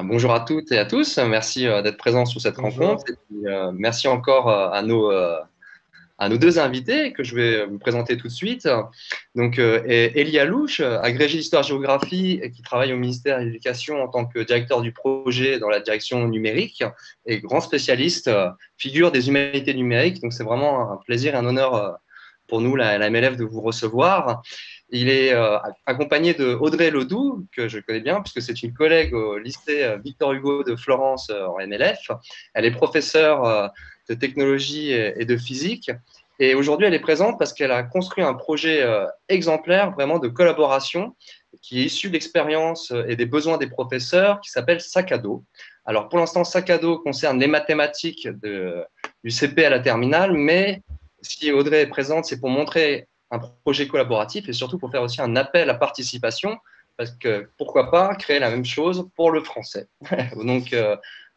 Bonjour à toutes et à tous, merci d'être présents sur cette rencontre. Et puis, merci encore à nos deux invités que je vais vous présenter tout de suite. Donc, Elie Alouche, agrégé d'histoire-géographie et qui travaille au ministère de l'Éducation en tant que directeur du projet dans la direction numérique et grand spécialiste, figure des humanités numériques. Donc, c'est vraiment un plaisir et un honneur pour nous, la MLF, de vous recevoir. Il est accompagné de Audrey Ledoux, que je connais bien, puisque c'est une collègue au lycée Victor Hugo de Florence en MLF. Elle est professeure de technologie et de physique. Et aujourd'hui, elle est présente parce qu'elle a construit un projet exemplaire, vraiment de collaboration, qui est issu de l'expérience et des besoins des professeurs, qui s'appelle Sac à dos. Alors, pour l'instant, Sac à dos concerne les mathématiques du CP à la terminale, mais si Audrey est présente, c'est pour montrer un projet collaboratif et surtout pour faire aussi un appel à participation, parce que pourquoi pas créer la même chose pour le français. Donc,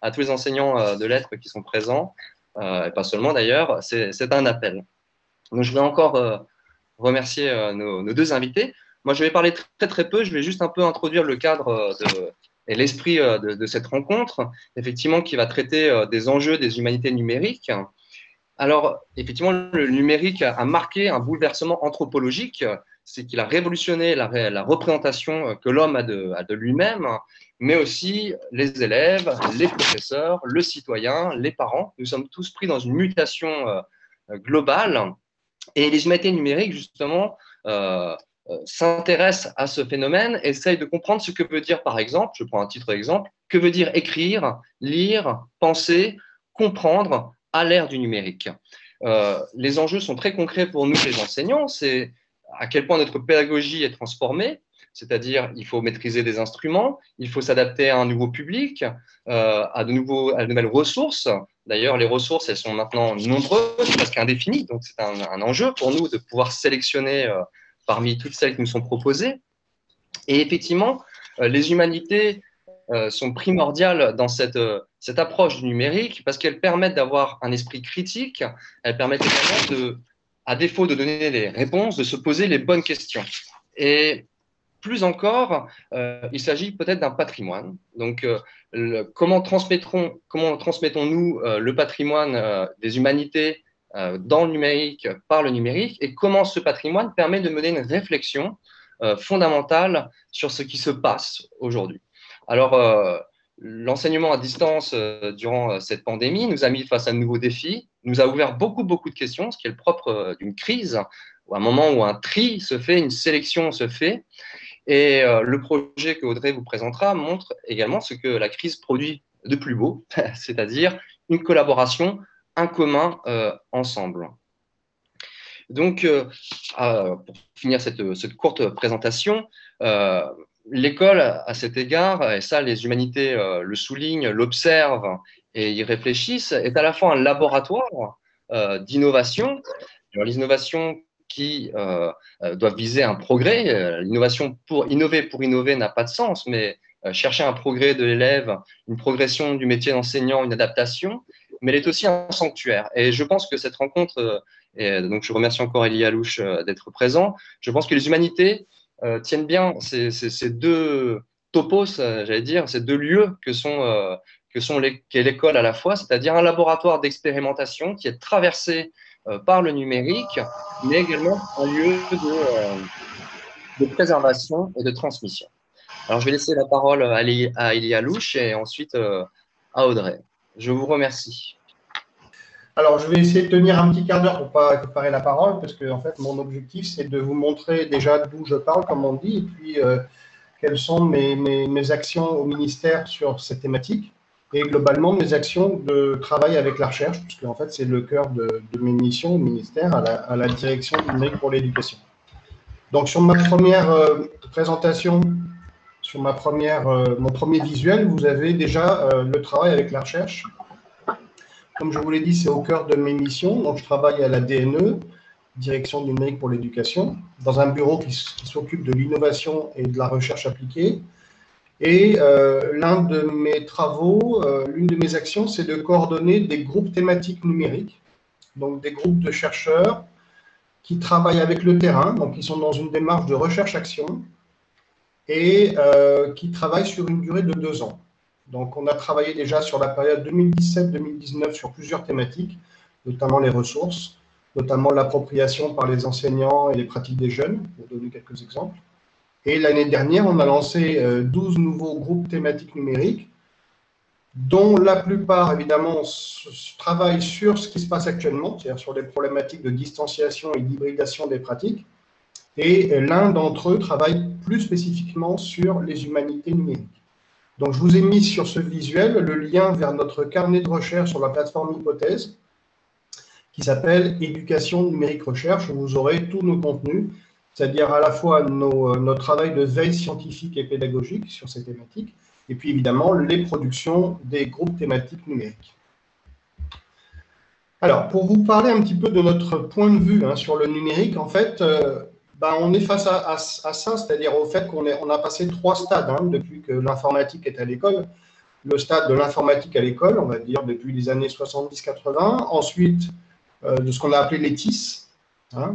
à tous les enseignants de lettres qui sont présents, et pas seulement d'ailleurs, c'est un appel. Donc, je vais encore remercier nos deux invités. Moi, je vais parler très peu, je vais juste un peu introduire le cadre et l'esprit de cette rencontre, effectivement, qui va traiter des enjeux des humanités numériques. Alors, effectivement, le numérique a marqué un bouleversement anthropologique, c'est qu'il a révolutionné la représentation que l'homme a de lui-même, mais aussi les élèves, les professeurs, le citoyen, les parents. Nous sommes tous pris dans une mutation globale. Et les humanités numériques, justement, s'intéressent à ce phénomène, essayent de comprendre ce que veut dire, par exemple, je prends un titre d'exemple, que veut dire écrire, lire, penser, comprendre à l'ère du numérique. Les enjeux sont très concrets pour nous, les enseignants. C'est à quel point notre pédagogie est transformée, c'est-à-dire il faut maîtriser des instruments, il faut s'adapter à un nouveau public, à de nouvelles ressources. D'ailleurs, les ressources, elles sont maintenant nombreuses, presque indéfinies, donc c'est un enjeu pour nous de pouvoir sélectionner parmi toutes celles qui nous sont proposées. Et effectivement, les humanités sont primordiales dans cette approche du numérique parce qu'elles permettent d'avoir un esprit critique, elles permettent également, à défaut de donner les réponses, de se poser les bonnes questions. Et plus encore, il s'agit peut-être d'un patrimoine. Donc, comment transmettons-nous le patrimoine des humanités dans le numérique, par le numérique, et comment ce patrimoine permet de mener une réflexion fondamentale sur ce qui se passe aujourd'hui. Alors, l'enseignement à distance durant cette pandémie nous a mis face à de nouveaux défis, nous a ouvert beaucoup de questions, ce qui est le propre d'une crise, ou un moment où un tri se fait, une sélection se fait. Et le projet que Audrey vous présentera montre également ce que la crise produit de plus beau, c'est-à-dire une collaboration, un commun ensemble. Donc, pour finir cette courte présentation, l'école, à cet égard, et ça les humanités le soulignent, l'observent et y réfléchissent, est à la fois un laboratoire d'innovation. L'innovation qui doivent viser un progrès. L'innovation pour innover n'a pas de sens, mais chercher un progrès de l'élève, une progression du métier d'enseignant, une adaptation, mais elle est aussi un sanctuaire. Et je pense que cette rencontre, et donc je remercie encore Elie Alouche d'être présent, je pense que les humanités tiennent bien ces deux topos, j'allais dire, ces deux lieux qu'est l'école à la fois, c'est-à-dire un laboratoire d'expérimentation qui est traversé par le numérique, mais également un lieu de préservation et de transmission. Alors, je vais laisser la parole à Elie Alouche et ensuite à Audrey. Je vous remercie. Alors, je vais essayer de tenir un petit quart d'heure pour ne pas accaparer la parole, parce que en fait, mon objectif, c'est de vous montrer déjà d'où je parle, comme on dit, et puis quelles sont mes actions au ministère sur cette thématique, et globalement mes actions de travail avec la recherche, puisque en fait, c'est le cœur de mes missions au ministère, à la direction du numérique pour l'éducation. Donc, sur ma première présentation, sur mon premier visuel, vous avez déjà le travail avec la recherche. Comme je vous l'ai dit, c'est au cœur de mes missions. Donc, je travaille à la DNE, Direction du numérique pour l'éducation, dans un bureau qui s'occupe de l'innovation et de la recherche appliquée. Et l'un de mes travaux, l'une de mes actions, c'est de coordonner des groupes thématiques numériques, donc des groupes de chercheurs qui travaillent avec le terrain, donc qui sont dans une démarche de recherche-action et qui travaillent sur une durée de 2 ans. Donc, on a travaillé déjà sur la période 2017-2019 sur plusieurs thématiques, notamment les ressources, notamment l'appropriation par les enseignants et les pratiques des jeunes, pour donner quelques exemples. Et l'année dernière, on a lancé 12 nouveaux groupes thématiques numériques, dont la plupart, évidemment, travaillent sur ce qui se passe actuellement, c'est-à-dire sur les problématiques de distanciation et d'hybridation des pratiques. Et l'un d'entre eux travaille plus spécifiquement sur les humanités numériques. Donc, je vous ai mis sur ce visuel le lien vers notre carnet de recherche sur la plateforme Hypothèse, qui s'appelle Éducation numérique recherche, où vous aurez tous nos contenus, c'est-à-dire à la fois notre travail de veille scientifique et pédagogique sur ces thématiques, et puis évidemment les productions des groupes thématiques numériques. Alors, pour vous parler un petit peu de notre point de vue sur le numérique, en fait, on est face à ça, c'est-à-dire au fait qu'on a passé 3 stades depuis que l'informatique est à l'école. Le stade de l'informatique à l'école, on va dire depuis les années 70-80. Ensuite, de ce qu'on a appelé les TIS.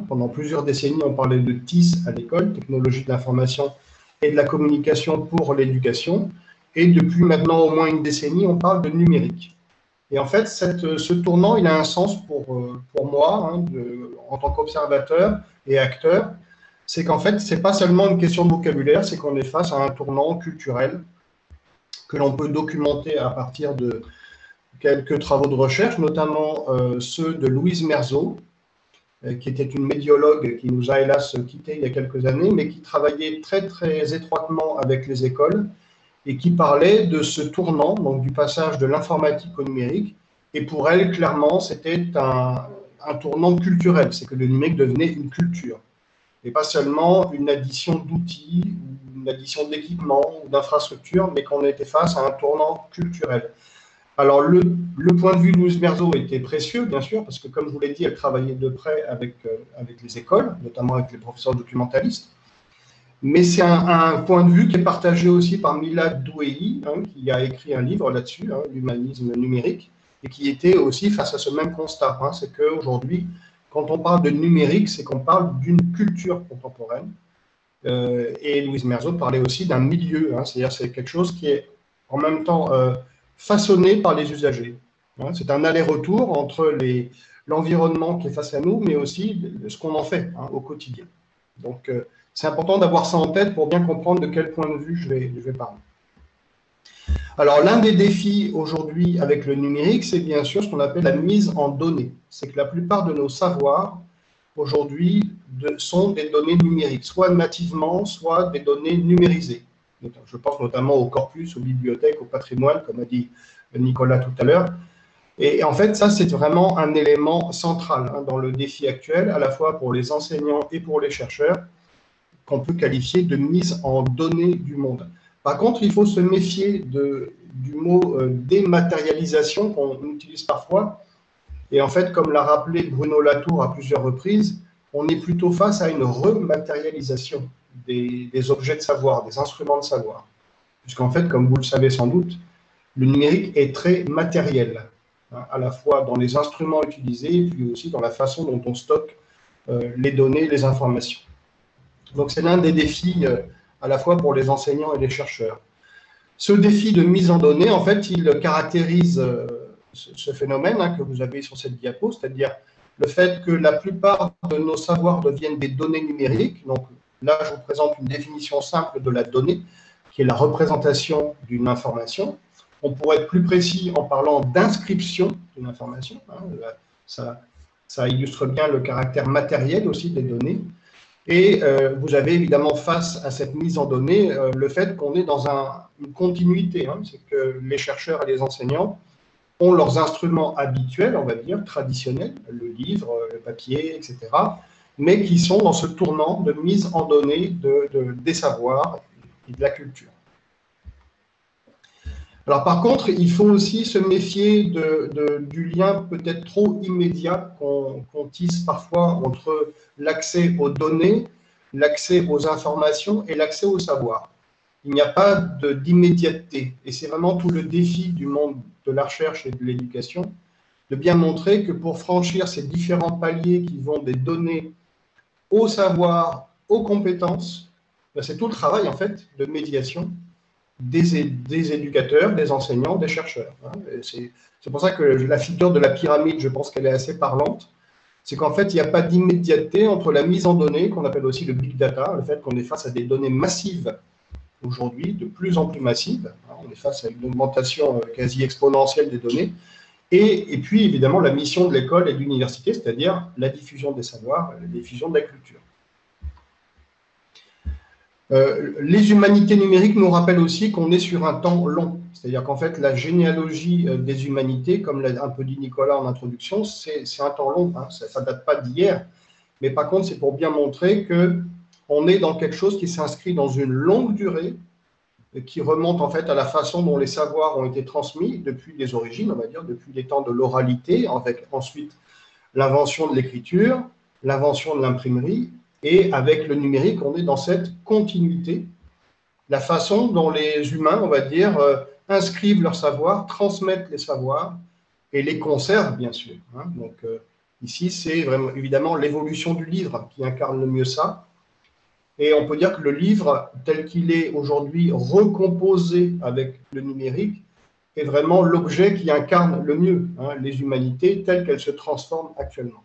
Pendant plusieurs décennies, on parlait de TIS à l'école, technologie de l'information et de la communication pour l'éducation. Et depuis maintenant au moins une décennie, on parle de numérique. Et en fait, ce tournant, il a un sens pour moi, en tant qu'observateur et acteur. C'est qu'en fait, ce n'est pas seulement une question de vocabulaire, c'est qu'on est face à un tournant culturel que l'on peut documenter à partir de quelques travaux de recherche, notamment ceux de Louise Merzeau, qui était une médiologue qui nous a hélas quittés il y a quelques années, mais qui travaillait très, très étroitement avec les écoles et qui parlait de ce tournant, donc du passage de l'informatique au numérique. Et pour elle, clairement, c'était un tournant culturel, c'est que le numérique devenait une culture, et pas seulement une addition d'outils, une addition d'équipements ou d'infrastructures, mais qu'on était face à un tournant culturel. Alors, le point de vue de Louise Merzeau était précieux, bien sûr, parce que, comme je vous l'ai dit, elle travaillait de près avec les écoles, notamment avec les professeurs documentalistes. Mais c'est un point de vue qui est partagé aussi par Milad Douéhi, qui a écrit un livre là-dessus, l'humanisme numérique, et qui était aussi face à ce même constat. C'est qu'aujourd'hui, quand on parle de numérique, c'est qu'on parle d'une culture contemporaine. Et Louise Merzeau parlait aussi d'un milieu, c'est-à-dire c'est quelque chose qui est en même temps façonné par les usagers. C'est un aller-retour entre l'environnement qui est face à nous, mais aussi ce qu'on en fait au quotidien. Donc, c'est important d'avoir ça en tête pour bien comprendre de quel point de vue je vais parler. Alors, l'un des défis aujourd'hui avec le numérique, c'est bien sûr ce qu'on appelle la mise en données. C'est que la plupart de nos savoirs, aujourd'hui, sont des données numériques, soit nativement, soit des données numérisées. Je pense notamment au corpus, aux bibliothèques, au patrimoine, comme a dit Nicolas tout à l'heure. Et en fait, ça, c'est vraiment un élément central dans le défi actuel, à la fois pour les enseignants et pour les chercheurs, qu'on peut qualifier de mise en données du monde. Par contre, il faut se méfier du mot dématérialisation qu'on utilise parfois. Et en fait, comme l'a rappelé Bruno Latour à plusieurs reprises, on est plutôt face à une rematérialisation des objets de savoir, des instruments de savoir. Puisqu'en fait, comme vous le savez sans doute, le numérique est très matériel, à la fois dans les instruments utilisés, puis aussi dans la façon dont on stocke les données, les informations. Donc, c'est l'un des défis à la fois pour les enseignants et les chercheurs. Ce défi de mise en données, en fait, il caractérise ce phénomène que vous avez sur cette diapo, c'est-à-dire le fait que la plupart de nos savoirs deviennent des données numériques. Donc là, je vous présente une définition simple de la donnée, qui est la représentation d'une information. On pourrait être plus précis en parlant d'inscription d'une information. Ça illustre bien le caractère matériel aussi des données. Et vous avez évidemment face à cette mise en données le fait qu'on est dans une continuité. C'est que les chercheurs et les enseignants ont leurs instruments habituels, on va dire, traditionnels, le livre, le papier, etc., mais qui sont dans ce tournant de mise en données des savoirs et de la culture. Alors par contre, il faut aussi se méfier du lien peut-être trop immédiat qu'on tisse parfois entre l'accès aux données, l'accès aux informations et l'accès au savoir. Il n'y a pas d'immédiateté. Et c'est vraiment tout le défi du monde de la recherche et de l'éducation, de bien montrer que pour franchir ces différents paliers qui vont des données au savoir, aux compétences, ben, c'est tout le travail en fait de médiation des éducateurs, des enseignants, des chercheurs. Hein. C'est pour ça que la figure de la pyramide, je pense qu'elle est assez parlante. C'est qu'en fait, il n'y a pas d'immédiateté entre la mise en données, qu'on appelle aussi le big data, le fait qu'on est face à des données massives aujourd'hui, de plus en plus massives. On est face à une augmentation quasi exponentielle des données. Et puis, évidemment, la mission de l'école et de l'université, c'est-à-dire la diffusion des savoirs, la diffusion de la culture. Les humanités numériques nous rappellent aussi qu'on est sur un temps long. C'est-à-dire qu'en fait, la généalogie des humanités, comme l'a un peu dit Nicolas en introduction, c'est un temps long. Hein, ça ne date pas d'hier. Mais par contre, c'est pour bien montrer qu'on est dans quelque chose qui s'inscrit dans une longue durée, qui remonte en fait à la façon dont les savoirs ont été transmis depuis les origines, on va dire, depuis les temps de l'oralité, avec ensuite l'invention de l'écriture, l'invention de l'imprimerie, et avec le numérique, on est dans cette continuité, la façon dont les humains, on va dire, inscrivent leurs savoirs, transmettent les savoirs et les conservent, bien sûr. Hein. Donc ici, c'est vraiment évidemment l'évolution du livre qui incarne le mieux ça. Et on peut dire que le livre, tel qu'il est aujourd'hui recomposé avec le numérique, est vraiment l'objet qui incarne le mieux hein, les humanités telles qu'elles se transforment actuellement.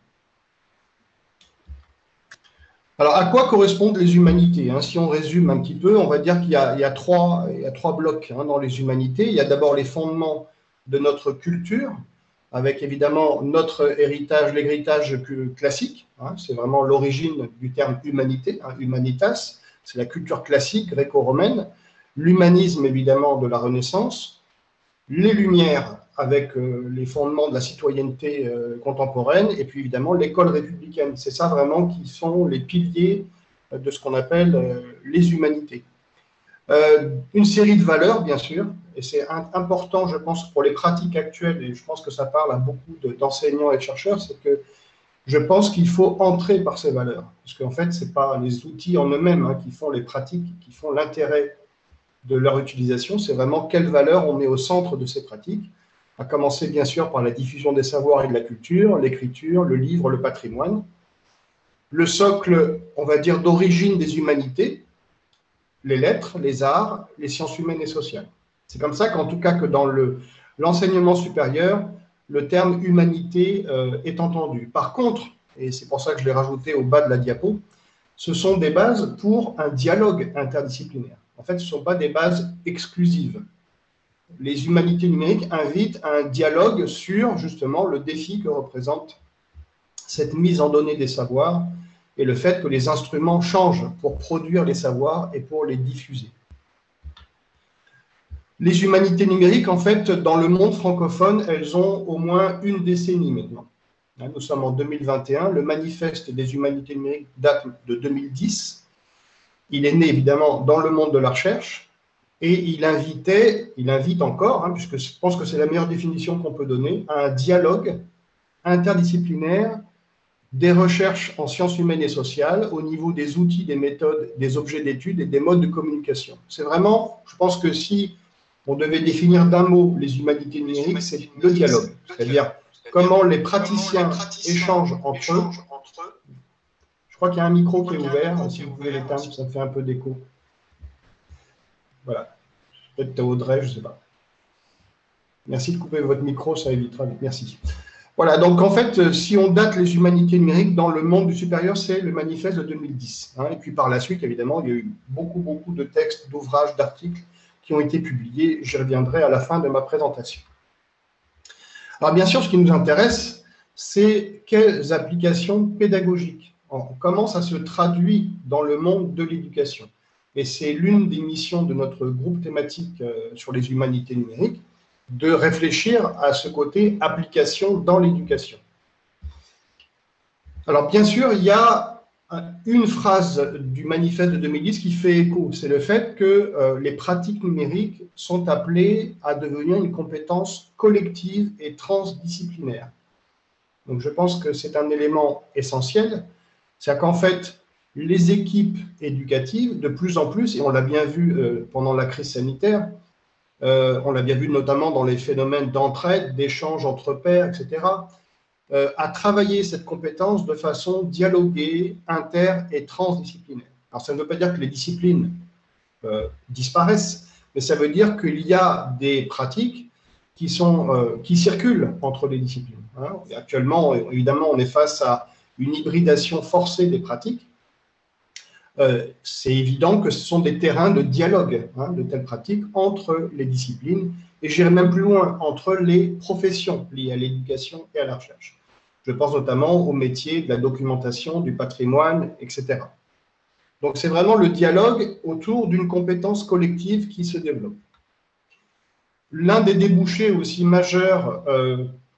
Alors, à quoi correspondent les humanités hein? Si on résume un petit peu, on va dire qu'il y a trois blocs hein, dans les humanités. Il y a d'abord les fondements de notre culture, avec évidemment notre héritage, l'héritage classique. Hein, c'est vraiment l'origine du terme humanité, hein, humanitas. C'est la culture classique gréco-romaine. L'humanisme, évidemment, de la Renaissance. Les Lumières, avec les fondements de la citoyenneté contemporaine, et puis évidemment l'école républicaine. C'est ça vraiment qui sont les piliers de ce qu'on appelle les humanités. Une série de valeurs, bien sûr, et c'est important, je pense, pour les pratiques actuelles, et je pense que ça parle à beaucoup d'enseignants et de chercheurs, c'est que je pense qu'il faut entrer par ces valeurs, parce qu'en fait, ce n'est pas les outils en eux-mêmes hein, qui font les pratiques, qui font l'intérêt de leur utilisation, c'est vraiment quelles valeurs on met au centre de ces pratiques, à commencer bien sûr par la diffusion des savoirs et de la culture, l'écriture, le livre, le patrimoine. Le socle, on va dire, d'origine des humanités, les lettres, les arts, les sciences humaines et sociales. C'est comme ça qu'en tout cas que dans l'enseignement supérieur, le terme humanité est entendu. Par contre, et c'est pour ça que je l'ai rajouté au bas de la diapo, ce sont des bases pour un dialogue interdisciplinaire. En fait, ce ne sont pas des bases exclusives. Les humanités numériques invitent à un dialogue sur justement le défi que représente cette mise en données des savoirs et le fait que les instruments changent pour produire les savoirs et pour les diffuser. Les humanités numériques, en fait, dans le monde francophone, elles ont au moins une décennie maintenant. Nous sommes en 2021, le manifeste des humanités numériques date de 2010. Il est né évidemment dans le monde de la recherche. Et il invite encore, hein, puisque je pense que c'est la meilleure définition qu'on peut donner, à un dialogue interdisciplinaire des recherches en sciences humaines et sociales au niveau des outils, des méthodes, des objets d'étude et des modes de communication. C'est vraiment, je pense que si on devait définir d'un mot les humanités numériques, c'est le dialogue. C'est-à-dire comment les praticiens échangent entre eux. Je crois qu'il y a un micro qui est ouvert, si vous pouvez l'éteindre, ça fait un peu d'écho. Voilà. Peut-être Audrey, je ne sais pas. Merci de couper votre micro, ça évitera. Merci. Voilà, donc en fait, si on date les humanités numériques dans le monde du supérieur, c'est le manifeste de 2010. Hein, et puis par la suite, évidemment, il y a eu beaucoup de textes, d'ouvrages, d'articles qui ont été publiés. J'y reviendrai à la fin de ma présentation. Alors bien sûr, ce qui nous intéresse, c'est quelles applications pédagogiques. Comment ça se traduit dans le monde de l'éducation. Et c'est l'une des missions de notre groupe thématique sur les humanités numériques, de réfléchir à ce côté application dans l'éducation. Alors bien sûr, il y a une phrase du manifeste de 2010 qui fait écho, c'est le fait que les pratiques numériques sont appelées à devenir une compétence collective et transdisciplinaire. Donc je pense que c'est un élément essentiel, c'est qu'en fait, les équipes éducatives, de plus en plus, et on l'a bien vu pendant la crise sanitaire, on l'a bien vu notamment dans les phénomènes d'entraide, d'échange entre pairs, etc., à travailler cette compétence de façon dialoguée, inter- et transdisciplinaire. Alors, ça ne veut pas dire que les disciplines disparaissent, mais ça veut dire qu'il y a des pratiques qui circulent entre les disciplines. Hein. Et actuellement, évidemment, on est face à une hybridation forcée des pratiques. C'est évident que ce sont des terrains de dialogue, hein, de telles pratiques, entre les disciplines, et j'irai même plus loin, entre les professions liées à l'éducation et à la recherche. Je pense notamment aux métiers de la documentation, du patrimoine, etc. Donc c'est vraiment le dialogue autour d'une compétence collective qui se développe. L'un des débouchés aussi majeurs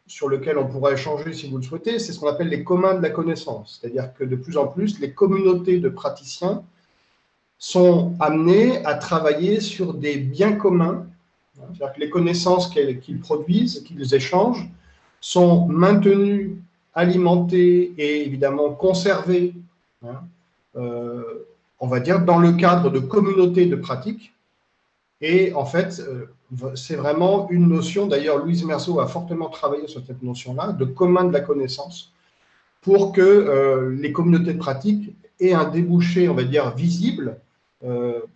sur lequel on pourra échanger si vous le souhaitez, c'est ce qu'on appelle les communs de la connaissance. C'est-à-dire que de plus en plus, les communautés de praticiens sont amenés à travailler sur des biens communs. C'est-à-dire que les connaissances qu'ils produisent, qu'ils échangent, sont maintenues, alimentées et évidemment conservées, hein, on va dire, dans le cadre de communautés de pratiques. Et en fait, c'est vraiment une notion, d'ailleurs Louise Meursault a fortement travaillé sur cette notion-là, de commun de la connaissance, pour que les communautés de pratiques aient un débouché, on va dire, visible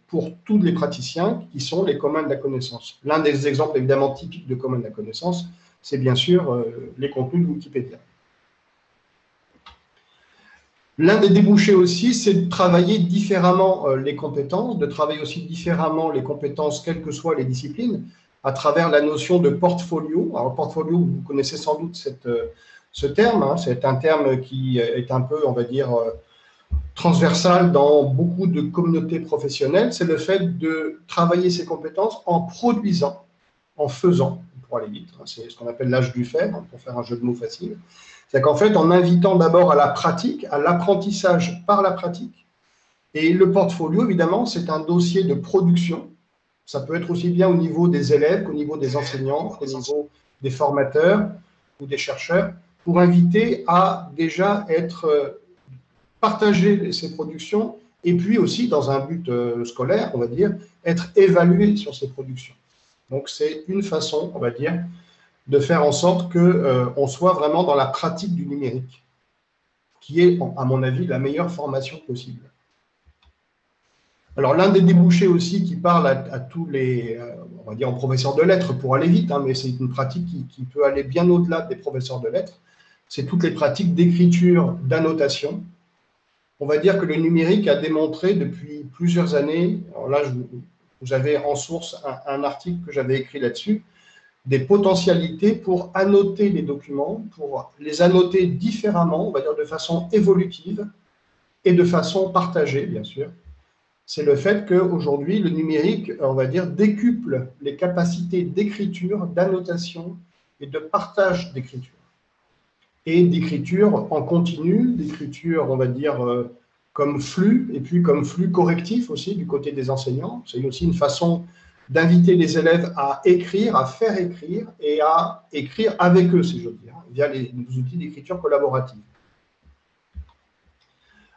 pour tous les praticiens qui sont les communs de la connaissance. L'un des exemples évidemment typiques de communs de la connaissance, c'est bien sûr les contenus de Wikipédia. L'un des débouchés aussi, c'est de travailler différemment les compétences, de travailler aussi différemment les compétences, quelles que soient les disciplines, à travers la notion de portfolio. Alors, portfolio, vous connaissez sans doute ce terme, hein, c'est un terme qui est un peu, on va dire, transversal dans beaucoup de communautés professionnelles. C'est le fait de travailler ces compétences en produisant, en faisant, pour aller vite. C'est ce qu'on appelle l'âge du faire, hein, pour faire un jeu de mots facile. C'est qu'en fait, en invitant d'abord à la pratique, à l'apprentissage par la pratique, et le portfolio, évidemment, c'est un dossier de production. Ça peut être aussi bien au niveau des élèves qu'au niveau des enseignants, qu'au niveau des formateurs ou des chercheurs, pour inviter à déjà partager ces productions, et puis aussi, dans un but scolaire, on va dire, être évalué sur ces productions. Donc, c'est une façon, on va dire, de faire en sorte qu'on soit vraiment dans la pratique du numérique, qui est, à mon avis, la meilleure formation possible. Alors, l'un des débouchés aussi qui parle à tous les, on va dire, aux professeurs de lettres, pour aller vite, hein, mais c'est une pratique qui peut aller bien au-delà des professeurs de lettres, c'est toutes les pratiques d'écriture, d'annotation. On va dire que le numérique a démontré depuis plusieurs années, alors là, vous avez en source un article que j'avais écrit là-dessus, des potentialités pour annoter les documents, pour les annoter différemment, on va dire de façon évolutive et de façon partagée, bien sûr. C'est le fait qu'aujourd'hui, le numérique, on va dire, décuple les capacités d'écriture, d'annotation et de partage d'écriture. Et d'écriture en continu, d'écriture, on va dire, comme flux, et puis comme flux correctif aussi du côté des enseignants. C'est aussi une façon d'inviter les élèves à écrire, à faire écrire, et à écrire avec eux, si j'ose dire, via les outils d'écriture collaborative.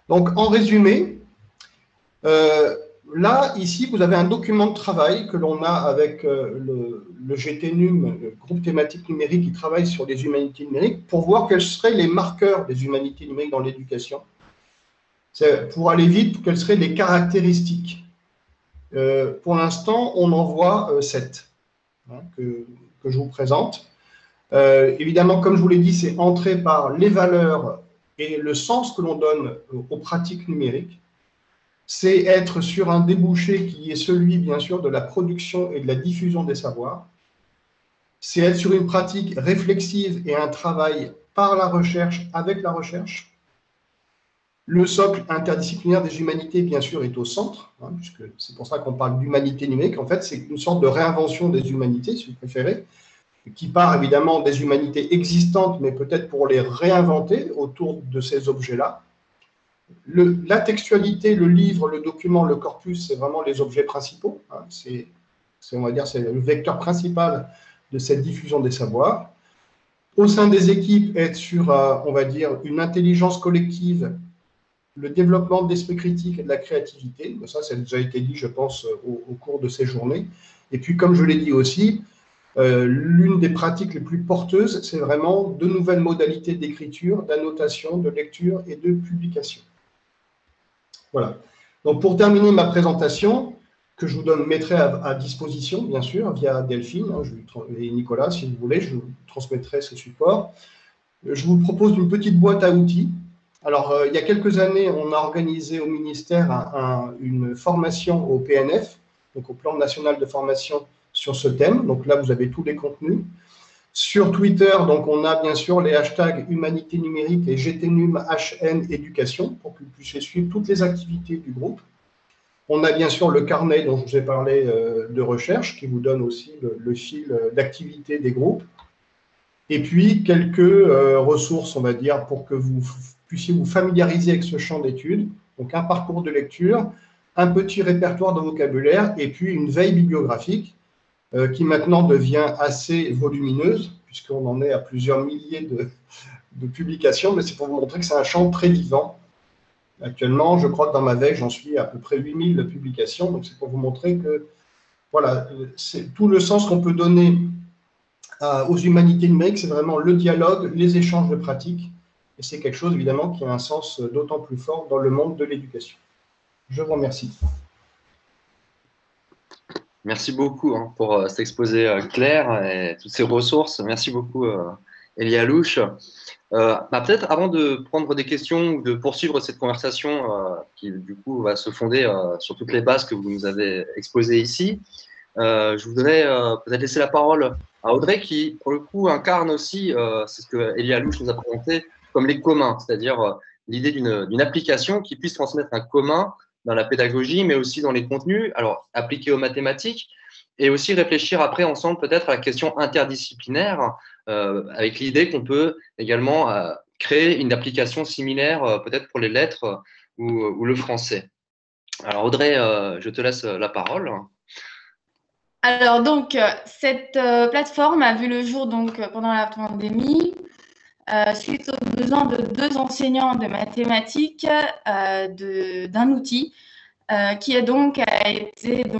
Donc, en résumé, là, ici, vous avez un document de travail que l'on a avec le GTNUM, le groupe thématique numérique qui travaille sur les humanités numériques, pour voir quels seraient les marqueurs des humanités numériques dans l'éducation. Pour aller vite, quelles seraient les caractéristiques. Pour l'instant, on en voit 7 hein, que je vous présente. Évidemment, comme je vous l'ai dit, c'est entré par les valeurs et le sens que l'on donne aux pratiques numériques. C'est être sur un débouché qui est celui, bien sûr, de la production et de la diffusion des savoirs. C'est être sur une pratique réflexive et un travail par la recherche, avec la recherche. Le socle interdisciplinaire des humanités, bien sûr, est au centre, hein, puisque c'est pour ça qu'on parle d'humanité numérique. En fait, c'est une sorte de réinvention des humanités, si vous préférez, qui part évidemment des humanités existantes, mais peut-être pour les réinventer autour de ces objets-là. La textualité, le livre, le document, le corpus, c'est vraiment les objets principaux. Hein, on va dire, c'est le vecteur principal de cette diffusion des savoirs. Au sein des équipes, être sur, on va dire, une intelligence collective, le développement de l'esprit critique et de la créativité. Ça a déjà été dit, je pense, au cours de ces journées. Et puis, comme je l'ai dit aussi, L'une des pratiques les plus porteuses, c'est vraiment de nouvelles modalités d'écriture, d'annotation, de lecture et de publication. Voilà. Donc, pour terminer ma présentation, que je vous mettrai à disposition, bien sûr, via Delphine, hein, et Nicolas, si vous voulez, je vous transmettrai ce support. Je vous propose une petite boîte à outils. Alors, il y a quelques années, on a organisé au ministère une formation au PNF, donc au Plan national de formation sur ce thème. Donc là, vous avez tous les contenus. Sur Twitter, donc, on a bien sûr les hashtags Humanité numérique et GTNUM-HN Éducation pour que vous puissiez suivre toutes les activités du groupe. On a bien sûr le carnet dont je vous ai parlé de recherche qui vous donne aussi le fil d'activité des groupes. Et puis, quelques ressources, on va dire, pour que vous puissiez vous familiariser avec ce champ d'études. Donc, un parcours de lecture, un petit répertoire de vocabulaire et puis une veille bibliographique qui maintenant devient assez volumineuse puisqu'on en est à plusieurs milliers de publications, mais c'est pour vous montrer que c'est un champ très vivant. Actuellement, je crois que dans ma veille, j'en suis à peu près 8000 publications, donc c'est pour vous montrer que voilà, c'est tout le sens qu'on peut donner aux humanités numériques, c'est vraiment le dialogue, les échanges de pratiques, et c'est quelque chose évidemment qui a un sens d'autant plus fort dans le monde de l'éducation. Je vous remercie. Merci beaucoup pour cet exposé clair et toutes ces ressources. Merci beaucoup, Elie Alouche. Peut-être avant de prendre des questions ou de poursuivre cette conversation qui, du coup, va se fonder sur toutes les bases que vous nous avez exposées ici, je voudrais peut-être laisser la parole à Audrey qui, pour le coup, incarne aussi, c'est ce que Elie Alouche nous a présenté, comme les communs, c'est-à-dire l'idée d'une application qui puisse transmettre un commun dans la pédagogie, mais aussi dans les contenus, alors appliqués aux mathématiques, et aussi réfléchir après ensemble peut-être à la question interdisciplinaire, avec l'idée qu'on peut également créer une application similaire peut-être pour les lettres ou le français. Alors Audrey, je te laisse la parole. Alors donc, cette plateforme a vu le jour donc, pendant la pandémie, suite aux besoins de 2 enseignants de mathématiques d'un outil dont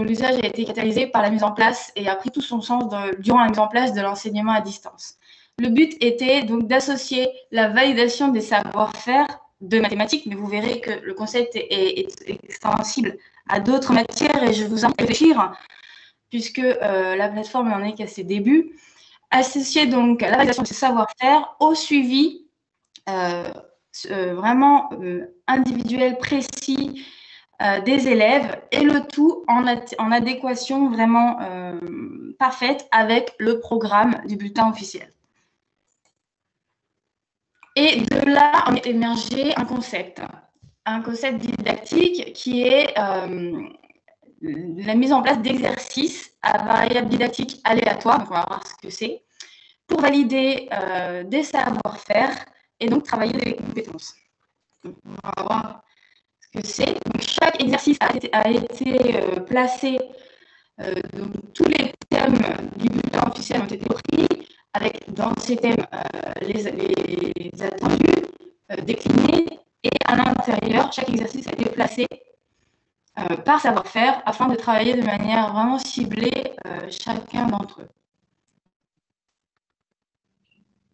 l'usage a été catalysé par la mise en place et a pris tout son sens durant la mise en place de l'enseignement à distance. Le but était donc d'associer la validation des savoir-faire de mathématiques, mais vous verrez que le concept est extensible à d'autres matières et je vous invite à réfléchir puisque la plateforme n'en est qu'à ses débuts, associer donc la validation de ces savoir-faire au suivi vraiment individuel, précis des élèves et le tout en adéquation vraiment parfaite avec le programme du bulletin officiel. Et de là, on a émergé un concept didactique qui est la mise en place d'exercices à variables didactiques aléatoires, donc on va voir ce que c'est, pour valider des savoir-faire et donc travailler des compétences. Donc, on va voir ce que c'est. Donc, chaque exercice a été placé, donc, tous les thèmes du bulletin officiel ont été pris, avec dans ces thèmes les attendus, déclinés, et à l'intérieur, chaque exercice a été placé par savoir-faire afin de travailler de manière vraiment ciblée chacun d'entre eux.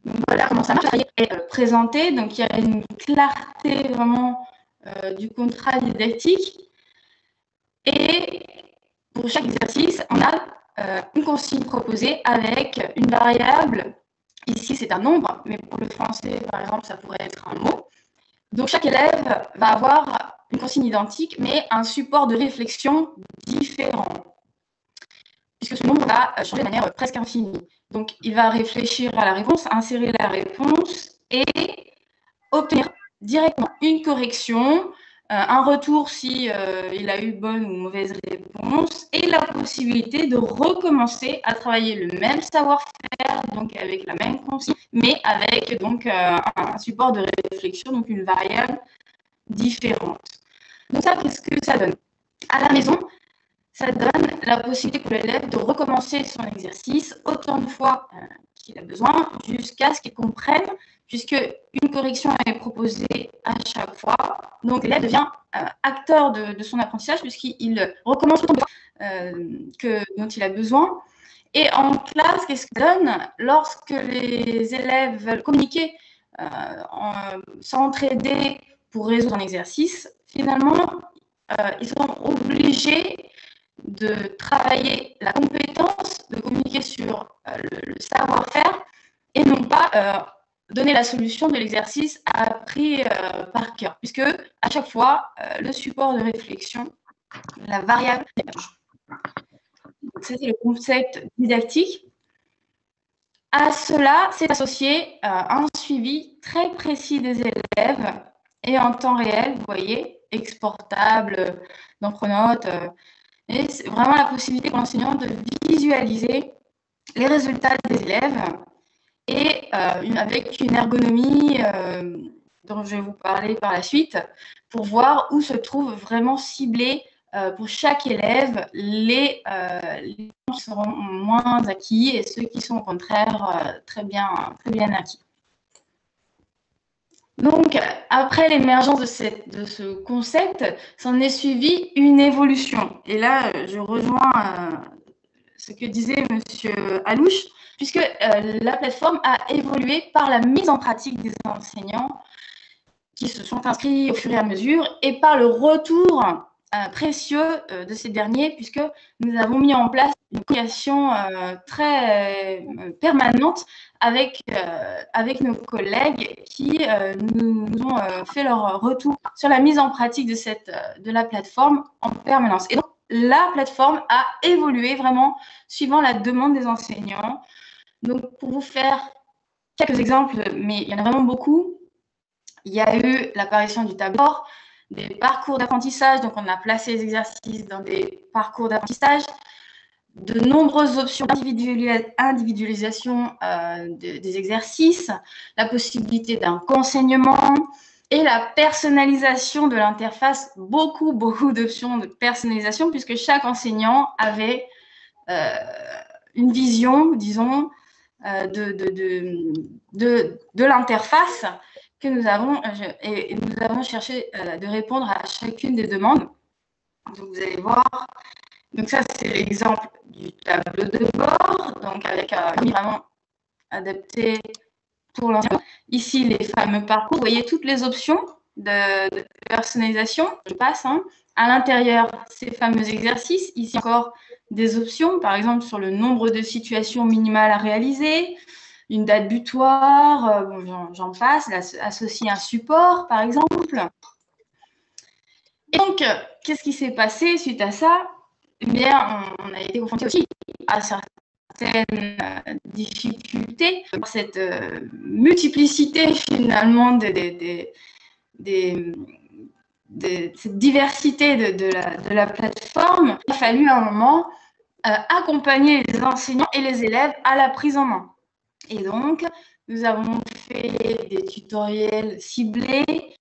Donc voilà comment ça marche. Ça est présenté. Donc il y a une clarté vraiment du contrat didactique. Et pour chaque exercice, on a une consigne proposée avec une variable. Ici, c'est un nombre, mais pour le français, par exemple, ça pourrait être un mot. Donc chaque élève va avoir une consigne identique, mais un support de réflexion différent, puisque ce nombre va changer de manière presque infinie. Donc, il va réfléchir à la réponse, insérer la réponse et obtenir directement une correction, un retour si il a eu bonne ou mauvaise réponse, et la possibilité de recommencer à travailler le même savoir-faire, donc avec la même consigne, mais avec donc un support de réflexion, donc une variable différente. Donc ça, qu'est-ce que ça donne? À la maison, ça donne la possibilité pour l'élève de recommencer son exercice autant de fois qu'il a besoin, jusqu'à ce qu'il comprenne, puisque une correction est proposée à chaque fois. Donc l'élève devient acteur de son apprentissage, puisqu'il recommence autant de fois dont il a besoin. Et en classe, qu'est-ce que ça donne? Lorsque les élèves veulent communiquer, s'entraider pour résoudre un exercice, finalement, ils sont obligés de travailler la compétence, de communiquer sur le savoir-faire et non pas donner la solution de l'exercice appris par cœur, puisque à chaque fois, le support de réflexion, la variable, ça c'est le concept didactique. À cela, c'est associé un suivi très précis des élèves et en temps réel, vous voyez, exportable dans Pronote. Et c'est vraiment la possibilité pour l'enseignant de visualiser les résultats des élèves et avec une ergonomie dont je vais vous parler par la suite pour voir où se trouve vraiment ciblé pour chaque élève les qui seront moins acquis et ceux qui sont au contraire très bien acquis. Donc, après l'émergence de ce concept, s'en est suivi une évolution. Et là, je rejoins ce que disait M. Alouche, puisque la plateforme a évolué par la mise en pratique des enseignants qui se sont inscrits au fur et à mesure et par le retour précieux de ces derniers, puisque nous avons mis en place une communication très permanente avec nos collègues qui nous ont fait leur retour sur la mise en pratique de la plateforme en permanence. Et donc, la plateforme a évolué vraiment suivant la demande des enseignants. Donc, pour vous faire quelques exemples, mais il y en a vraiment beaucoup, il y a eu l'apparition du tableau, des parcours d'apprentissage. Donc, on a placé les exercices dans des parcours d'apprentissage, de nombreuses options d'individualisation des exercices, la possibilité d'un co-enseignement et la personnalisation de l'interface. Beaucoup d'options de personnalisation puisque chaque enseignant avait une vision, disons, de l'interface que nous avons, et nous avons cherché de répondre à chacune des demandes. Donc, vous allez voir. Donc, ça, c'est l'exemple du tableau de bord, donc avec vraiment adapté pour l'enseignant. Ici, les fameux parcours. Vous voyez toutes les options de personnalisation. Je passe. À l'intérieur, ces fameux exercices. Ici encore, des options, par exemple, sur le nombre de situations minimales à réaliser, une date butoir, j'en passe, associer un support, par exemple. Et donc, qu'est-ce qui s'est passé suite à ça? Eh bien, on a été confronté aussi à certaines difficultés, cette multiplicité finalement cette diversité de la plateforme. Il a fallu à un moment accompagner les enseignants et les élèves à la prise en main. Et donc, nous avons fait des tutoriels ciblés,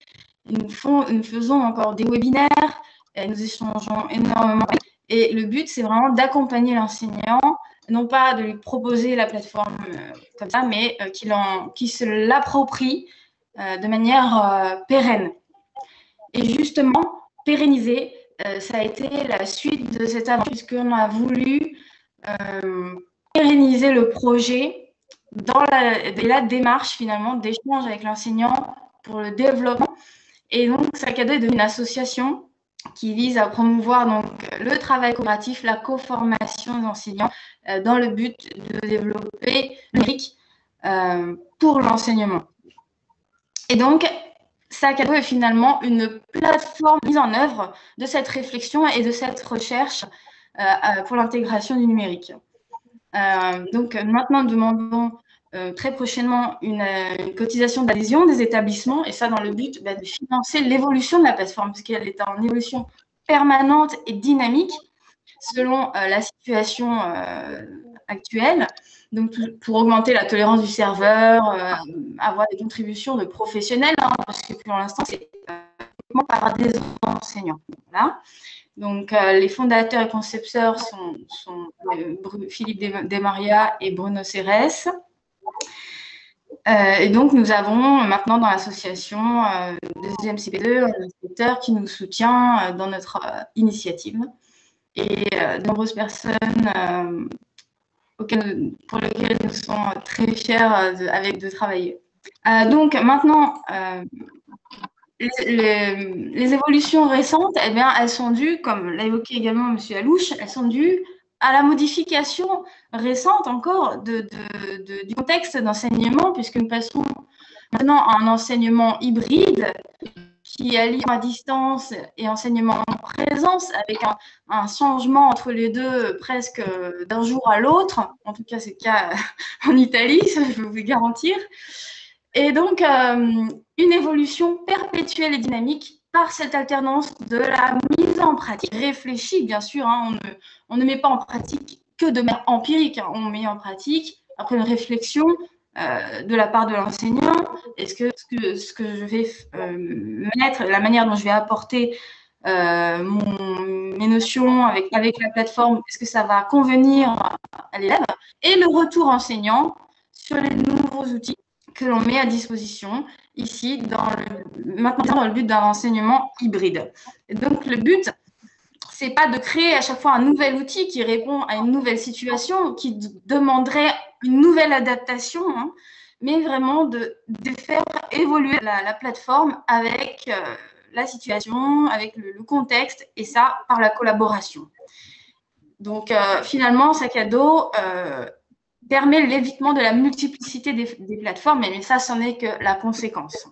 nous faisons encore des webinaires, et nous échangeons énormément. Et le but, c'est vraiment d'accompagner l'enseignant, non pas de lui proposer la plateforme comme ça, mais qu'il se l'approprie de manière pérenne. Et justement, pérenniser, ça a été la suite de cette aventure, puisqu'on a voulu pérenniser le projet dans la démarche finalement d'échange avec l'enseignant pour le développement. Et donc, Saccado est devenu une association qui vise à promouvoir donc, le travail coopératif, la co-formation des enseignants dans le but de développer le numérique pour l'enseignement. Et donc, Saccado est finalement une plateforme mise en œuvre de cette réflexion et de cette recherche pour l'intégration du numérique. Donc, maintenant, nous demandons très prochainement une cotisation d'adhésion des établissements, et ça dans le but de financer l'évolution de la plateforme, parce qu'elle est en évolution permanente et dynamique selon la situation actuelle. Donc, pour augmenter la tolérance du serveur, avoir des contributions de professionnels, parce que pour l'instant, c'est uniquement par des enseignants. Voilà. Donc, les fondateurs et concepteurs sont Philippe Desmaria et Bruno Serres. Et donc, nous avons maintenant dans l'association deuxième CP2 un inspecteur qui nous soutient dans notre initiative. Et de nombreuses personnes pour lesquels nous sommes très fiers de travailler. Donc maintenant, les évolutions récentes, eh bien, elles sont dues, comme l'a évoqué également M. Alouche, elles sont dues à la modification récente encore du contexte d'enseignement, puisque nous passons maintenant à un enseignement hybride qui allie à distance et enseignement en présence, avec un changement entre les deux presque d'un jour à l'autre. En tout cas, c'est le cas en Italie, ça je peux vous garantir. Et donc, une évolution perpétuelle et dynamique par cette alternance de la mise en pratique réfléchie, bien sûr. Hein, on ne met pas en pratique que de manière empirique, hein, on met en pratique après une réflexion de la part de l'enseignant. Est-ce que ce que je vais mettre, la manière dont je vais apporter mes notions avec la plateforme, est-ce que ça va convenir à l'élève? Et le retour enseignant sur les nouveaux outils que l'on met à disposition ici, maintenant dans le but d'un enseignement hybride. Et donc, le but, c'est pas de créer à chaque fois un nouvel outil qui répond à une nouvelle situation, qui demanderait une nouvelle adaptation, hein, mais vraiment de faire évoluer la plateforme avec la situation, avec le contexte, et ça par la collaboration. Donc, finalement, Sac à dos permet l'évitement de la multiplicité des plateformes, mais ça, c'en est que la conséquence.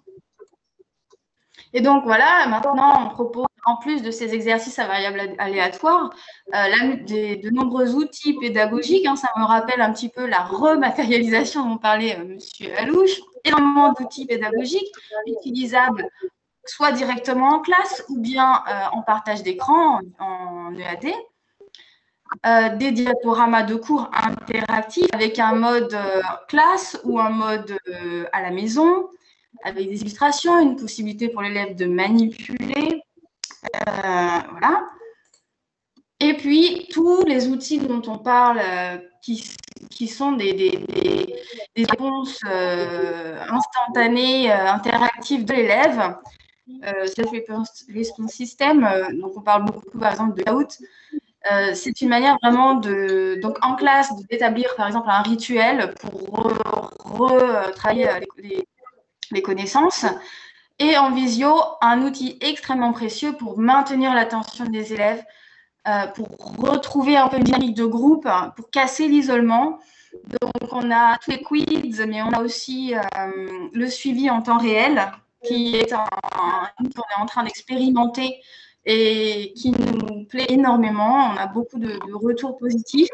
Et donc, voilà, maintenant, on propose, en plus de ces exercices à variables aléatoires, de nombreux outils pédagogiques. Hein, ça me rappelle un petit peu la rematérialisation dont parlait M. Alouche. Énormément d'outils pédagogiques utilisables soit directement en classe ou bien en partage d'écran, en EAD. Des diaporamas de cours interactifs avec un mode classe ou un mode à la maison, avec des illustrations, une possibilité pour l'élève de manipuler. Voilà. Et puis, tous les outils dont on parle, qui sont des réponses instantanées, interactives de l'élève, self-response system, donc on parle beaucoup, par exemple, de Kahoot. C'est une manière vraiment donc en classe, d'établir par exemple un rituel pour retravailler les connaissances. Et en visio, un outil extrêmement précieux pour maintenir l'attention des élèves, pour retrouver un peu une dynamique de groupe, pour casser l'isolement. Donc, on a tous les quiz, mais on a aussi le suivi en temps réel, qui est qu'on est en train d'expérimenter et qui nous plaît énormément. On a beaucoup de retours positifs.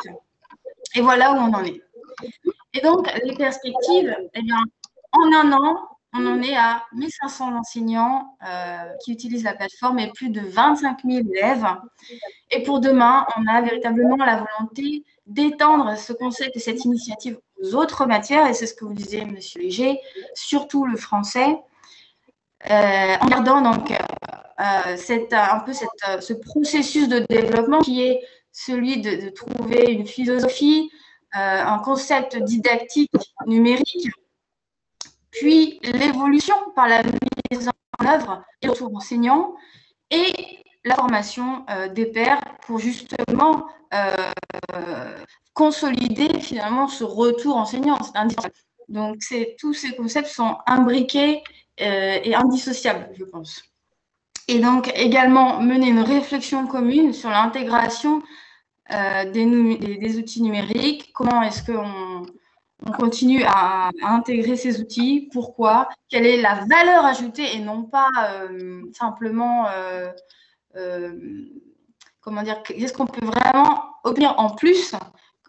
Et voilà où on en est. Et donc, les perspectives, eh bien, en un an, on en est à 1500 enseignants qui utilisent la plateforme et plus de 25 000 élèves. Et pour demain, on a véritablement la volonté d'étendre ce concept et cette initiative aux autres matières, et c'est ce que vous disiez, M. Léger, surtout le français, en gardant donc ce processus de développement qui est celui de trouver une philosophie, un concept didactique numérique, puis l'évolution par la mise en œuvre et le retour enseignant, et la formation des pairs pour justement consolider finalement ce retour enseignant. C'est indispensable. Donc, tous ces concepts sont imbriqués et indissociables, je pense. Et donc, également mener une réflexion commune sur l'intégration des outils numériques. Comment est-ce qu'on continue à intégrer ces outils? Pourquoi? Quelle est la valeur ajoutée et non pas simplement, comment dire, qu'est-ce qu'on peut vraiment obtenir en plus,